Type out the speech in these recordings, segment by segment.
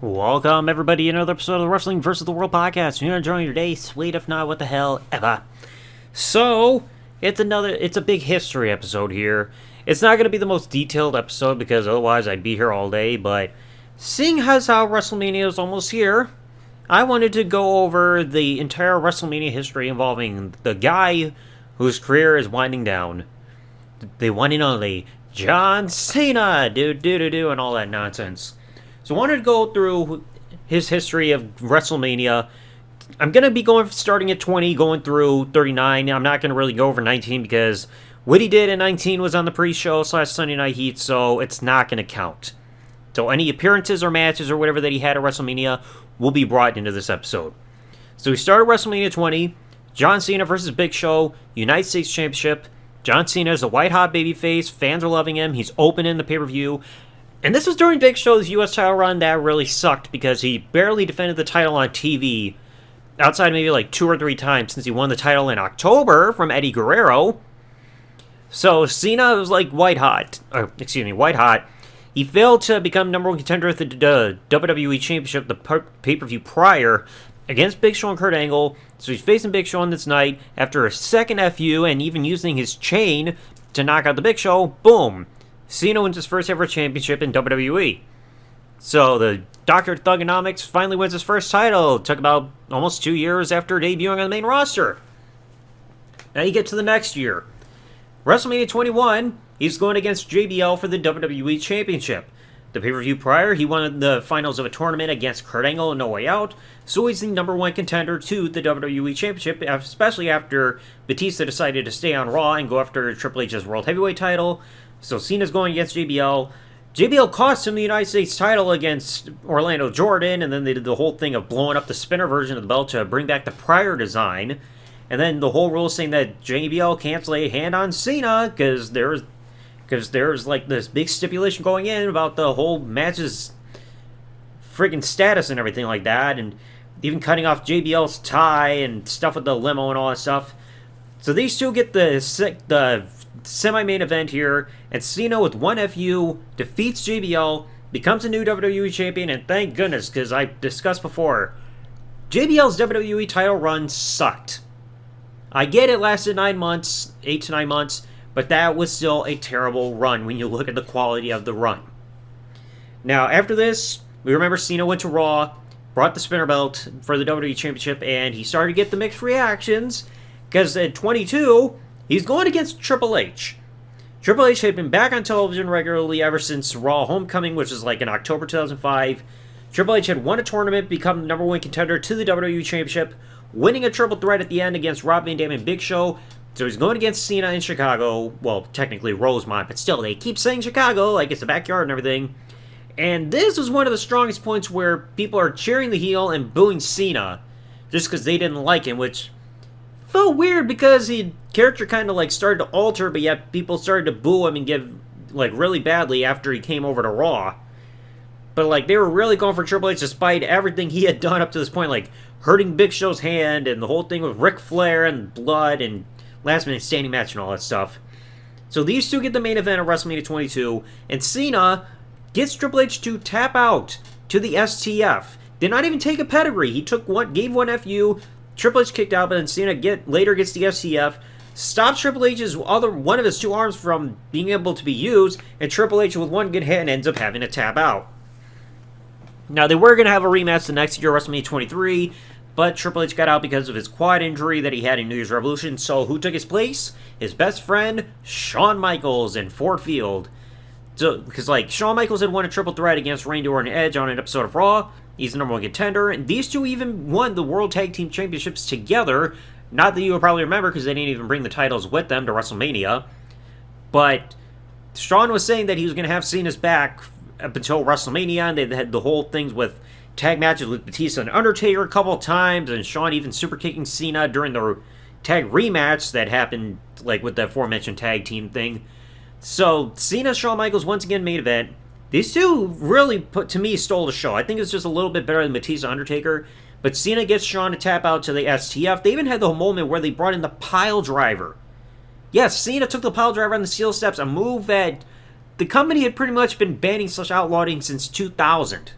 Welcome, everybody, to another episode of the Wrestling vs. the World podcast. You're joining today, sweet if not, what the hell ever. So, it's a big history episode here. It's not going to be the most detailed episode because otherwise I'd be here all day, but seeing as how WrestleMania is almost here, I wanted to go over the entire WrestleMania history involving the guy whose career is winding down. The one and only John Cena, and all that nonsense. So I wanted to go through his history of WrestleMania. I'm going to be starting at 20, going through 39. I'm not going to really go over 19 because what he did in 19 was on the pre-show / Sunday Night Heat, so it's not going to count. So any appearances or matches or whatever that he had at WrestleMania will be brought into this episode. So we started WrestleMania 20, John Cena versus Big Show, United States Championship. John Cena is a white-hot babyface. Fans are loving him. He's opening the pay-per-view. And this was during Big Show's U.S. title run that really sucked because he barely defended the title on TV outside maybe like 2 or 3 times since he won the title in October from Eddie Guerrero. So Cena was like white hot. He failed to become number 1 contender at the WWE Championship, the pay-per-view prior, against Big Show and Kurt Angle. So he's facing Big Show on this night after a second FU and even using his chain to knock out the Big Show. Boom. Cena wins his first ever championship in WWE. So the Dr. Thugonomics finally wins his first title. It took about almost 2 years after debuting on the main roster. Now you get to the next year. WrestleMania 21, he's going against JBL for the WWE Championship. The pay-per-view prior, he won the finals of a tournament against Kurt Angle in No Way Out, so he's the number 1 contender to the WWE Championship, especially after Batista decided to stay on Raw and go after Triple H's World Heavyweight title. So Cena's going against JBL. JBL cost him the United States title against Orlando Jordan, and then they did the whole thing of blowing up the spinner version of the belt to bring back the prior design. And then the whole rule saying that JBL can't lay a hand on Cena because there's like this big stipulation going in about the whole match's freaking status and everything like that, and even cutting off JBL's tie and stuff with the limo and all that stuff. So these two get the semi-main event here, and Cena with 1 FU defeats JBL, becomes a new WWE champion, and thank goodness, because I discussed before, JBL's WWE title run sucked. I get it lasted 9 months, 8 to 9 months, but that was still a terrible run when you look at the quality of the run. Now, after this, we remember Cena went to Raw, brought the spinner belt for the WWE Championship, and he started to get the mixed reactions, because at 22, he's going against Triple H. Triple H had been back on television regularly ever since Raw Homecoming, which was like in October 2005. Triple H had won a tournament, become the number 1 contender to the WWE Championship, winning a triple threat at the end against Rob Van Dam and Big Show. So he's going against Cena in Chicago. Well, technically Rosemont, but still, they keep saying Chicago like it's the backyard and everything. And this was one of the strongest points where people are cheering the heel and booing Cena just because they didn't like him, which felt weird because his character kind of like started to alter, but yet people started to boo him and give like really badly after he came over to Raw. But like they were really going for Triple H despite everything he had done up to this point, like hurting Big Show's hand and the whole thing with Ric Flair and blood and last minute standing match and all that stuff. So these two get the main event of WrestleMania 22, and Cena gets Triple H to tap out to the STF. Did not even take a pedigree. He gave 1 FU. Triple H kicked out, but then Cena later gets the STF, stops Triple H's one of his 2 arms from being able to be used, and Triple H with 1 good hit ends up having to tap out. Now, they were going to have a rematch the next year, WrestleMania 23, but Triple H got out because of his quad injury that he had in New Year's Revolution, so who took his place? His best friend, Shawn Michaels in Ford Field. So, because, like, Shawn Michaels had won a triple threat against Randy Orton and Edge on an episode of Raw. He's the number 1 contender, and these two even won the World Tag Team Championships together. Not that you will probably remember, because they didn't even bring the titles with them to WrestleMania. But Shawn was saying that he was going to have Cena's back up until WrestleMania, and they had the whole things with tag matches with Batista and Undertaker a couple of times, and Shawn even super kicking Cena during the tag rematch that happened, like, with the aforementioned tag team thing. So, Cena, Shawn Michaels, once again, main event. These two really, to me, stole the show. I think it's just a little bit better than Batista Undertaker. But Cena gets Shawn to tap out to the STF. They even had the whole moment where they brought in the pile driver. Yes, Cena took the pile driver on the steel steps, a move that the company had pretty much been banning / outlawing since 2000.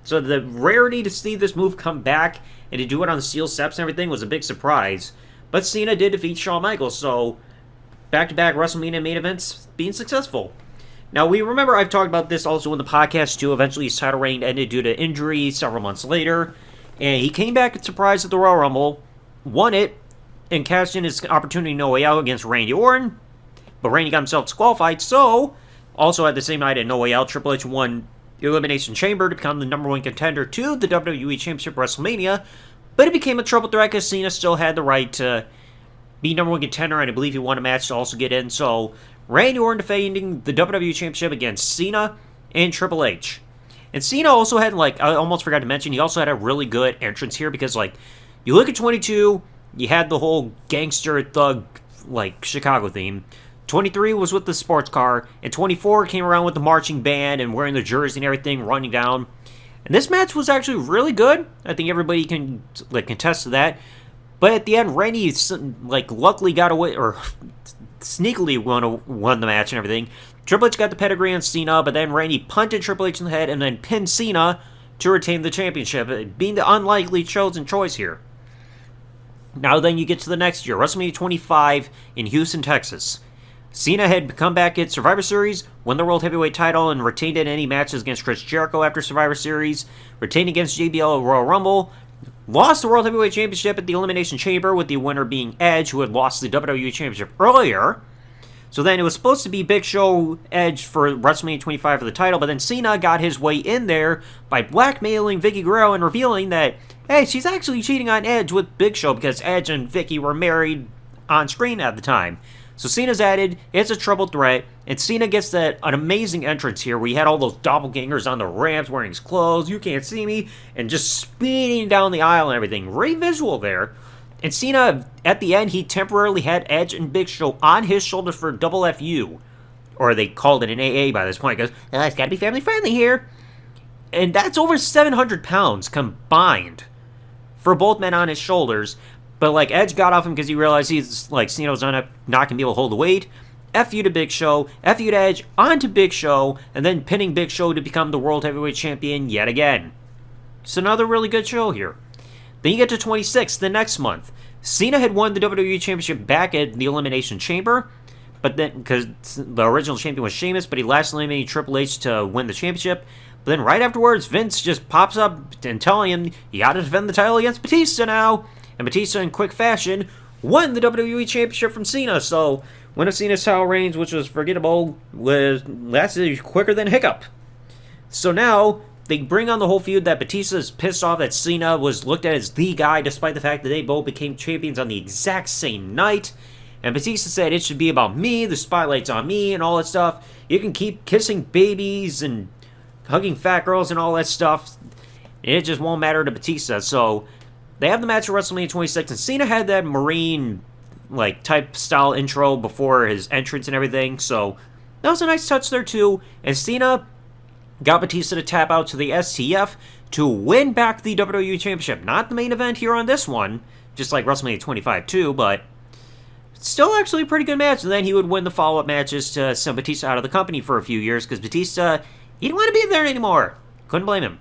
So the rarity to see this move come back and to do it on the steel steps and everything was a big surprise. But Cena did defeat Shawn Michaels, so back-to-back WrestleMania main events being successful. Now, we remember I've talked about this also in the podcast, too. Eventually, his title reign ended due to injury several months later. And he came back at surprise at the Royal Rumble, won it, and cashed in his opportunity No Way Out against Randy Orton. But Randy got himself disqualified, so also at the same night at No Way Out, Triple H won the Elimination Chamber to become the #1 contender to the WWE Championship WrestleMania. But it became a triple threat because Cena still had the right to be #1 contender, and I believe he won a match to also get in. So Randy Orton defending the WWE Championship against Cena and Triple H. And Cena also had, I almost forgot to mention, he also had a really good entrance here because, you look at 22, you had the whole gangster thug, Chicago theme. 23 was with the sports car, and 24 came around with the marching band and wearing the jersey and everything, running down. And this match was actually really good. I think everybody can, contest to that. But at the end, Randy, luckily got away, or sneakily won the match and everything. Triple H got the pedigree on Cena, but then Randy punted Triple H in the head and then pinned Cena to retain the championship, being the unlikely chosen choice here. Now then you get to the next year, WrestleMania 25 in Houston, Texas. Cena had come back at Survivor Series, won the World Heavyweight title, and retained in any matches against Chris Jericho after Survivor Series, retained against JBL at Royal Rumble, lost the World Heavyweight Championship at the Elimination Chamber, with the winner being Edge, who had lost the WWE Championship earlier. So then it was supposed to be Big Show Edge for WrestleMania 25 for the title, but then Cena got his way in there by blackmailing Vicky Guerrero and revealing that, hey, she's actually cheating on Edge with Big Show because Edge and Vicky were married on screen at the time. So Cena's added, it's a triple threat, and Cena gets an amazing entrance here where he had all those doppelgangers on the ramps wearing his clothes, you can't see me, and just speeding down the aisle and everything. Very visual there. And Cena, at the end, he temporarily had Edge and Big Show on his shoulders for a double FU. Or they called it an AA by this point, because it's got to be family friendly here. And that's over 700 pounds combined for both men on his shoulders. But, Edge got off him because he realized Cena was not going to be able to hold the weight. FU to Big Show, FU to Edge, onto Big Show, and then pinning Big Show to become the World Heavyweight Champion yet again. So another really good show here. Then you get to 26, the next month. Cena had won the WWE Championship back at the Elimination Chamber, but then, because the original champion was Sheamus, but he last eliminated Triple H to win the championship. But then right afterwards, Vince just pops up and telling him, you gotta defend the title against Batista now. And Batista, in quick fashion, won the WWE Championship from Cena. So, one of Cena's title reigns, which was forgettable, lasted quicker than Hiccup. So now, they bring on the whole feud that Batista is pissed off that Cena was looked at as the guy, despite the fact that they both became champions on the exact same night. And Batista said, it should be about me, the spotlight's on me, and all that stuff. You can keep kissing babies and hugging fat girls and all that stuff. It just won't matter to Batista. So, they have the match at WrestleMania 26, and Cena had that Marine, type style intro before his entrance and everything. So, that was a nice touch there, too. And Cena got Batista to tap out to the STF to win back the WWE Championship. Not the main event here on this one, just like WrestleMania 25 too, but still actually a pretty good match. And then he would win the follow-up matches to send Batista out of the company for a few years, because Batista, he didn't want to be there anymore. Couldn't blame him.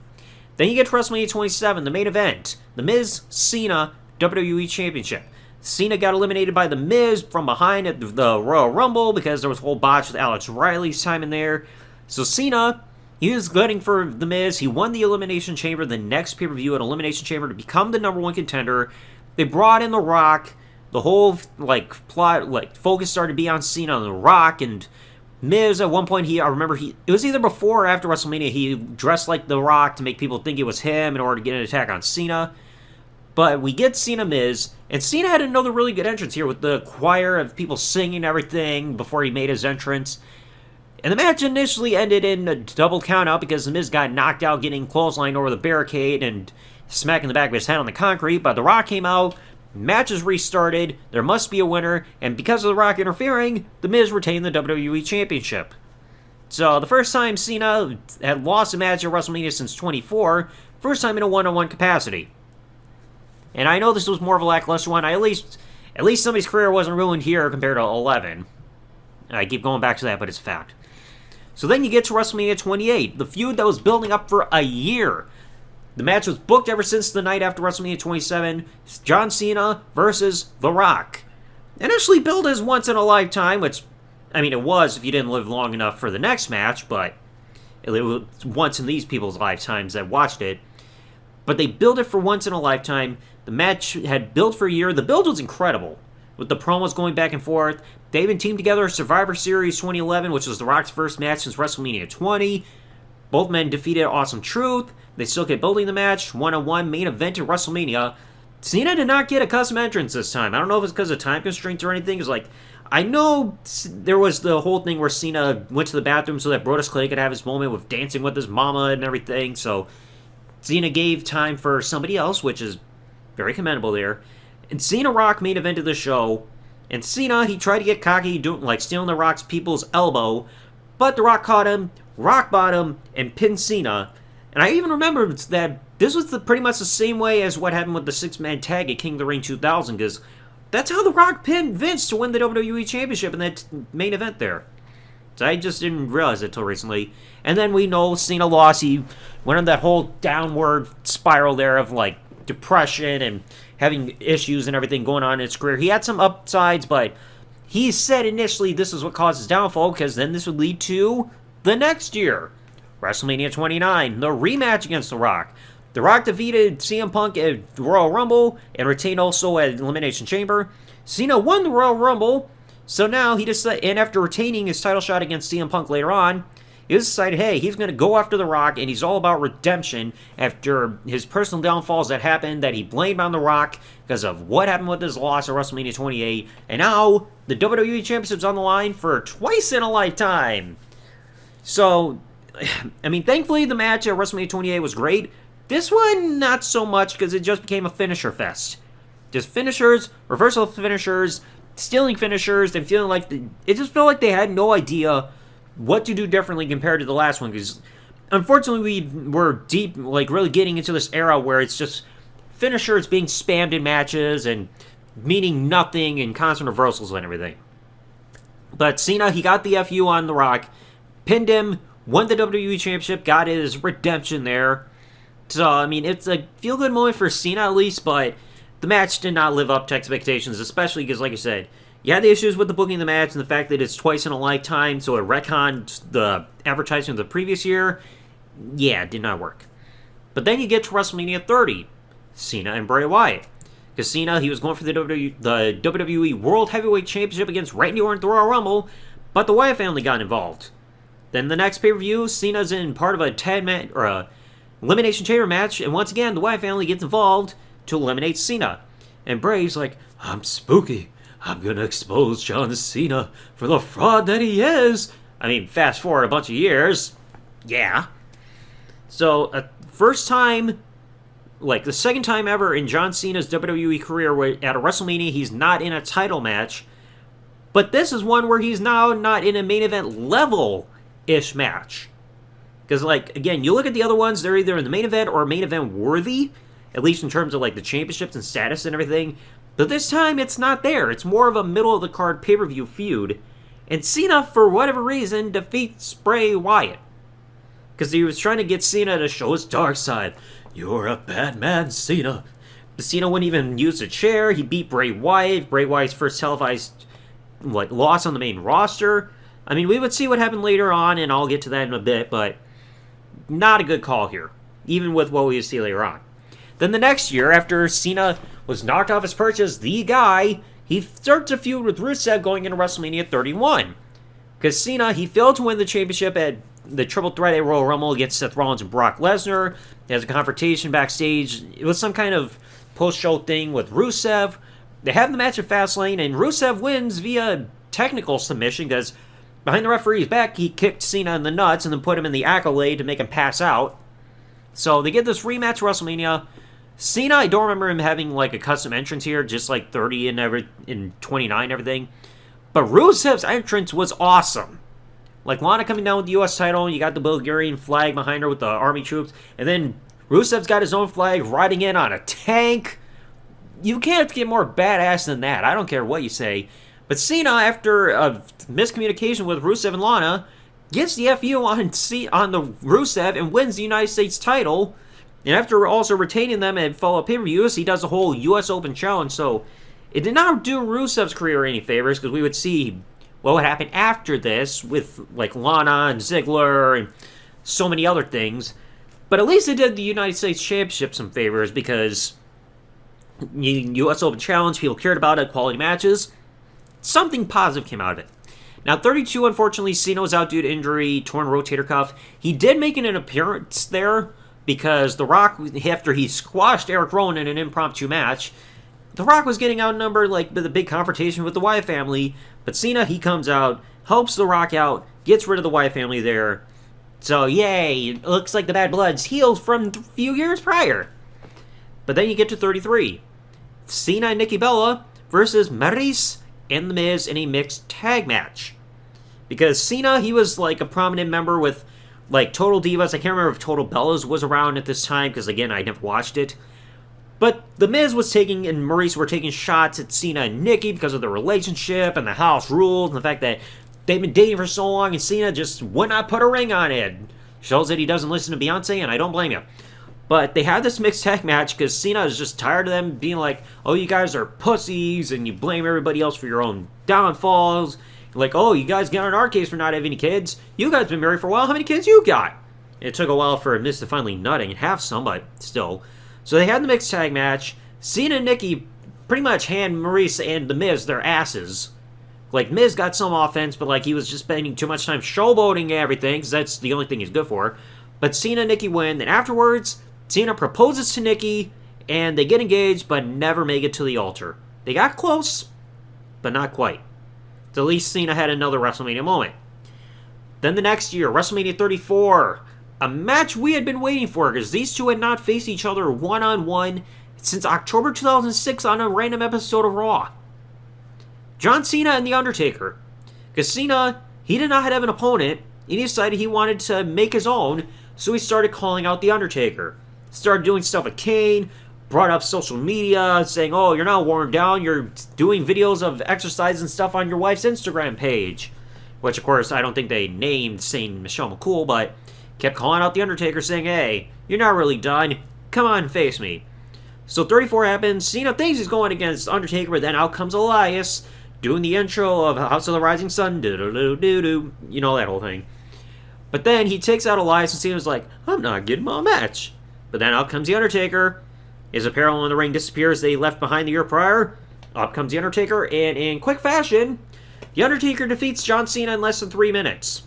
Then you get to WrestleMania 27, the main event. The Miz, Cena, WWE Championship. Cena got eliminated by The Miz from behind at the Royal Rumble because there was a whole botch with Alex Riley's time in there. So Cena, he was gunning for The Miz. He won the Elimination Chamber, the next pay-per-view at Elimination Chamber, to become the #1 contender. They brought in The Rock. The whole, plot, focus started to be on Cena and The Rock, and Miz, at one point, I remember it was either before or after WrestleMania, he dressed like The Rock to make people think it was him in order to get an attack on Cena. But we get Cena Miz, and Cena had another really good entrance here with the choir of people singing everything before he made his entrance. And the match initially ended in a double countout because The Miz got knocked out getting clotheslined over the barricade and smacking the back of his head on the concrete, but The Rock came out, match is restarted, there must be a winner, and because of The Rock interfering, The Miz retained the WWE Championship. So the first time Cena had lost a match at WrestleMania since 24, first time in a one-on-one capacity. And I know this was more of a lackluster one. At least somebody's career wasn't ruined here compared to 11. I keep going back to that, but it's a fact. So then you get to WrestleMania 28, the feud that was building up for a year. The match was booked ever since the night after WrestleMania 27, John Cena versus The Rock. Initially billed as once in a lifetime, which, I mean, it was if you didn't live long enough for the next match, but it was once in these people's lifetimes that watched it. But they billed it for once in a lifetime. The match had built for a year. The build was incredible, with the promos going back and forth. They even teamed together Survivor Series 2011, which was The Rock's first match since WrestleMania 20. Both men defeated Awesome Truth. They still kept building the match. One-on-one main event at WrestleMania. Cena did not get a custom entrance this time. I don't know if it's because of time constraints or anything. It's like, I know there was the whole thing where Cena went to the bathroom so that Brodus Clay could have his moment with dancing with his mama and everything. So Cena gave time for somebody else, which is very commendable there. And Cena Rock main event of the show. And Cena, he tried to get cocky, doing like stealing the Rock's people's elbow. But The Rock caught him, rock bottom, and pinned Cena. And I even remember that this was pretty much the same way as what happened with the six-man tag at King of the Ring 2000, because that's how The Rock pinned Vince to win the WWE Championship in that main event there. So I just didn't realize it till recently. And then we know Cena lost. He went on that whole downward spiral there of like depression and having issues and everything going on in his career. He had some upsides, but he said initially this is what caused his downfall, because then this would lead to the next year, WrestleMania 29, the rematch against The Rock. The Rock defeated CM Punk at Royal Rumble and retained also at Elimination Chamber. Cena won the Royal Rumble, so now he decided, and after retaining his title shot against CM Punk later on, he decided, hey, he's going to go after The Rock, and he's all about redemption after his personal downfalls that happened that he blamed on The Rock because of what happened with his loss at WrestleMania 28. And now the WWE Championship's on the line for twice in a lifetime. So, I mean, thankfully the match at WrestleMania 28 was great. This one, not so much, because it just became a finisher fest. Just finishers, reversal finishers, stealing finishers, and feeling like it just felt like they had no idea what to do differently compared to the last one, because unfortunately we were deep, like really getting into this era where it's just finishers being spammed in matches and meaning nothing and constant reversals and everything. But Cena, he got the FU on The Rock, pinned him, won the WWE Championship, got his redemption there. So, I mean, it's a feel-good moment for Cena at least, but the match did not live up to expectations, especially because, like I said, you had the issues with the booking of the match and the fact that it's twice in a lifetime, so it retconned the advertising of the previous year. Yeah, it did not work. But then you get to WrestleMania 30, Cena and Bray Wyatt. Because Cena, he was going for the WWE World Heavyweight Championship against Randy Orton at the Royal Rumble, but the Wyatt family got involved. Then the next pay-per-view, Cena's in part of a 10-man or a Elimination Chamber match, and once again, the Wyatt family gets involved to eliminate Cena. And Bray's like, I'm spooky. I'm going to expose John Cena for the fraud that he is. I mean, fast forward a bunch of years. Yeah. So, first time, like the second time ever in John Cena's WWE career where at a WrestleMania he's not in a title match. But this is one where he's now not in a main event level-ish match. Because, like, again, you look at the other ones, they're either in the main event or main event worthy, at least in terms of, like, the championships and status and everything. But this time, it's not there. It's more of a middle-of-the-card pay-per-view feud. And Cena, for whatever reason, defeats Bray Wyatt. Because he was trying to get Cena to show his dark side. You're a bad man, Cena. But Cena wouldn't even use a chair. He beat Bray Wyatt. Bray Wyatt's first televised, like, loss on the main roster. I mean, we would see what happened later on, and I'll get to that in a bit, but not a good call here, even with what we see later on. Then the next year, after Cena was knocked off his perch as the guy, he starts a feud with Rusev going into WrestleMania 31. Because Cena, he failed to win the championship at the Triple Threat at Royal Rumble against Seth Rollins and Brock Lesnar. There was a confrontation backstage. It was some kind of post-show thing with Rusev. They have the match at Fastlane, and Rusev wins via technical submission because behind the referee's back, he kicked Cena in the nuts and then put him in the accolade to make him pass out. So they get this rematch at WrestleMania. Cena, I don't remember him having like a custom entrance here, just like 30 and 29 and everything. But Rusev's entrance was awesome. Like Lana coming down with the U.S. title, you got the Bulgarian flag behind her with the army troops, and then Rusev's got his own flag riding in on a tank. You can't get more badass than that. I don't care what you say. But Cena, after a miscommunication with Rusev and Lana, gets the FU on the Rusev and wins the United States title. And after also retaining them at follow-up pay-per-views, he does a whole U.S. Open challenge. So it did not do Rusev's career any favors, because we would see what would happen after this with like Lana and Ziggler and so many other things. But at least it did the United States Championship some favors, because U.S. Open Challenge, people cared about it, quality matches. Something positive came out of it. Now, 32, unfortunately, Cena was out due to injury, torn rotator cuff. He did make an appearance there, because The Rock, after he squashed Eric Rowan in an impromptu match, The Rock was getting outnumbered, like the big confrontation with the Wyatt family. But Cena, he comes out, helps The Rock out, gets rid of the Wyatt family there. So, yay, it looks like the Bad Blood's healed from a few years prior. But then you get to 33. Cena and Nikki Bella versus Maryse and The Miz in a mixed tag match. Because Cena, he was like a prominent member with like Total Divas. I can't remember if Total Bellas was around at this time, because again, I never watched it. But The Miz was taking, and Maryse were taking shots at Cena and Nikki because of their relationship and the house rules and the fact that they've been dating for so long and Cena just would not put a ring on it. Shows that he doesn't listen to Beyonce, and I don't blame you. But they had this mixed tag match because Cena is just tired of them being like, oh, you guys are pussies, and you blame everybody else for your own downfalls. Like, oh, you guys got on our case for not having any kids. You guys been married for a while. How many kids you got? It took a while for Miz to finally nutting and have some, but still. So they had the mixed tag match. Cena and Nikki pretty much hand Maryse and The Miz their asses. Like, Miz got some offense, but like he was just spending too much time showboating everything, because that's the only thing he's good for. But Cena and Nikki win. Then afterwards, Cena proposes to Nikki, and they get engaged, but never make it to the altar. They got close, but not quite. So at least Cena had another WrestleMania moment. Then the next year, WrestleMania 34, a match we had been waiting for, because these two had not faced each other one-on-one since October 2006 on a random episode of Raw. John Cena and The Undertaker. Because Cena, he did not have an opponent, and he decided he wanted to make his own, so he started calling out The Undertaker. Started doing stuff with Kane, brought up social media, saying, oh, you're not worn down, you're doing videos of exercise and stuff on your wife's Instagram page. Which, of course, I don't think they named saying Michelle McCool, but kept calling out The Undertaker, saying, hey, you're not really done, come on, face me. So 34 happens, Cena thinks he's going against Undertaker, but then out comes Elias, doing the intro of House of the Rising Sun, do-do-do-do-do, you know, that whole thing. But then he takes out Elias, and Cena's like, I'm not getting my match. But then out comes The Undertaker. His apparel in the ring disappears they left behind the year prior. Up comes The Undertaker, and in quick fashion, The Undertaker defeats John Cena in less than 3 minutes.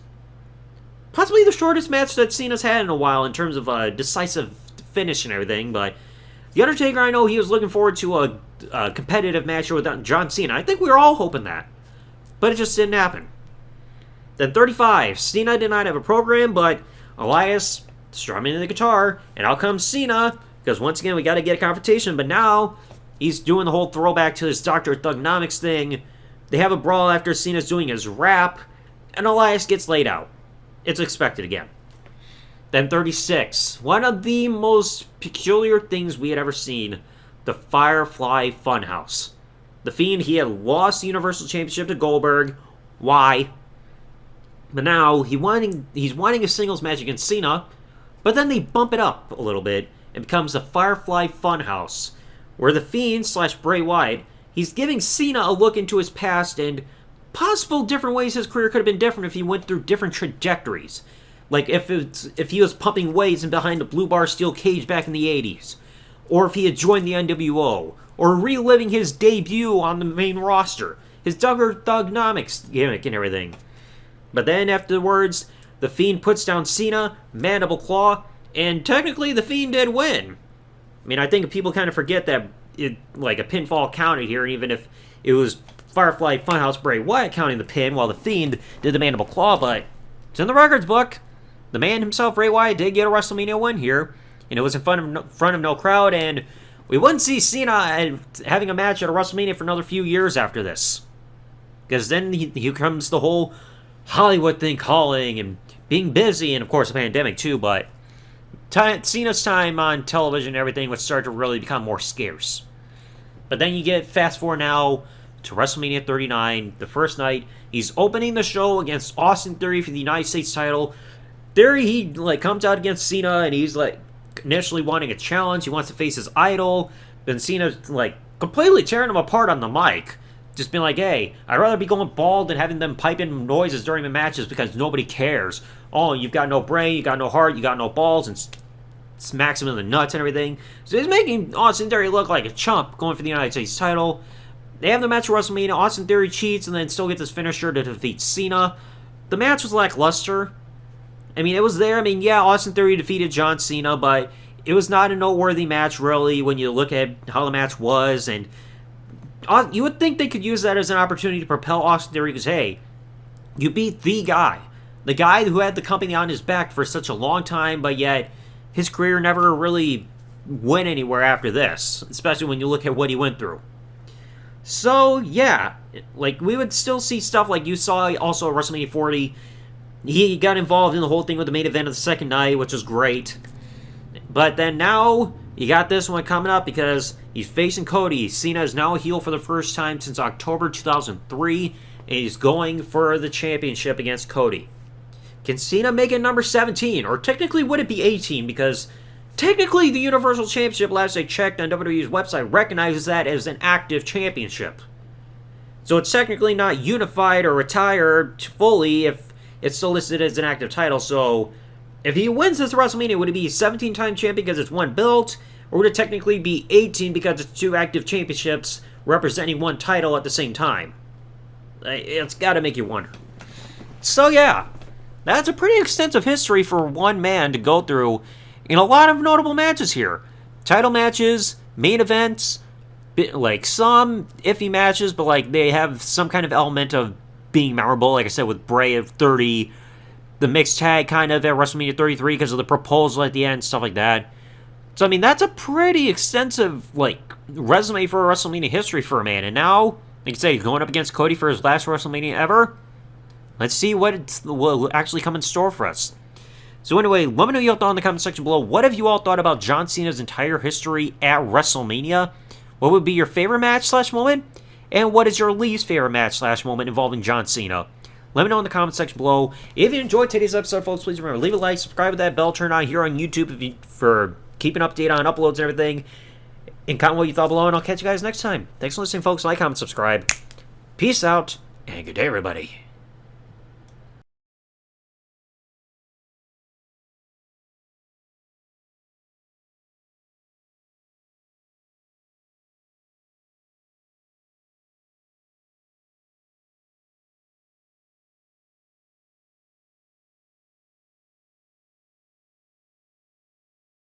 Possibly the shortest match that Cena's had in a while in terms of a decisive finish and everything, but The Undertaker, I know he was looking forward to a competitive match with John Cena. I think we were all hoping that. But it just didn't happen. Then 35, Cena did not have a program, but Elias strumming the guitar, and out comes Cena, because once again we got to get a confrontation, but now he's doing the whole throwback to his Dr. Thugonomics thing. They have a brawl after Cena's doing his rap, and Elias gets laid out. It's expected again. Then 36, one of the most peculiar things we had ever seen, the Firefly Funhouse. The Fiend, he had lost the Universal Championship to Goldberg. Why? But now he's wanting a singles match against Cena, but then they bump it up a little bit and becomes the Firefly Funhouse, where the Fiend / Bray Wyatt, he's giving Cena a look into his past and possible different ways his career could have been different if he went through different trajectories. Like if he was pumping weights and behind a blue bar steel cage back in the 80s, or if he had joined the NWO, or reliving his debut on the main roster, his Duggar Thugonomics gimmick and everything. But then afterwards, the Fiend puts down Cena, Mandible Claw, and technically the Fiend did win. I mean, I think people kind of forget that like a pinfall counted here, even if it was Firefly Funhouse Bray Wyatt counting the pin while the Fiend did the Mandible Claw, but it's in the records book. The man himself, Bray Wyatt, did get a WrestleMania win here, and it was in front of no crowd, and we wouldn't see Cena having a match at a WrestleMania for another few years after this. Because then here comes the whole Hollywood thing calling and being busy, and of course a pandemic too, but Cena's time on television and everything would start to really become more scarce. But then you get fast forward now to WrestleMania 39, the first night. He's opening the show against Austin Theory for the United States title. Theory, he comes out against Cena, and he's initially wanting a challenge. He wants to face his idol. Then Cena's like completely tearing him apart on the mic. Just being like, hey, I'd rather be going bald than having them pipe in noises during the matches because nobody cares. Oh, you've got no brain, you got no heart, you got no balls, and smacks him in the nuts and everything. So he's making Austin Theory look like a chump going for the United States title. They have the match at WrestleMania. Austin Theory cheats and then still gets his finisher to defeat Cena. The match was lackluster. I mean, it was there. I mean, yeah, Austin Theory defeated John Cena, but it was not a noteworthy match, really, when you look at how the match was. And you would think they could use that as an opportunity to propel Austin Theory because, hey, you beat the guy who had the company on his back for such a long time, but yet his career never really went anywhere after this, especially when you look at what he went through. So, yeah, like, we would still see stuff like you saw also at WrestleMania 40. He got involved in the whole thing with the main event of the second night, which was great. But then now, you got this one coming up because he's facing Cody. Cena is now a heel for the first time since October 2003, and he's going for the championship against Cody. Can Cena make it number 17? Or technically, would it be 18? Because technically, the Universal Championship, last I checked on WWE's website, recognizes that as an active championship. So it's technically not unified or retired fully if it's still listed as an active title. So if he wins this WrestleMania, would it be a 17-time champion because it's one belt? Or would it technically be 18 because it's two active championships representing one title at the same time? It's got to make you wonder. So yeah, that's a pretty extensive history for one man to go through in a lot of notable matches here. Title matches, main events, like some iffy matches, but like they have some kind of element of being memorable. Like I said, with Bray at 30, the mixed tag kind of at WrestleMania 33 because of the proposal at the end, stuff like that. So I mean, that's a pretty extensive like resume for WrestleMania history for a man. And now, like I say, he's going up against Cody for his last WrestleMania ever. Let's see what will actually come in store for us. So anyway, let me know your thoughts in the comment section below. What have you all thought about John Cena's entire history at WrestleMania? What would be your favorite match/moment? And what is your least favorite match/moment involving John Cena? Let me know in the comment section below. If you enjoyed today's episode, folks, please remember, leave a like, subscribe with that bell turned on here on YouTube for keeping update on uploads and everything. And comment what you thought below, and I'll catch you guys next time. Thanks for listening, folks. Like, comment, subscribe. Peace out, and good day, everybody.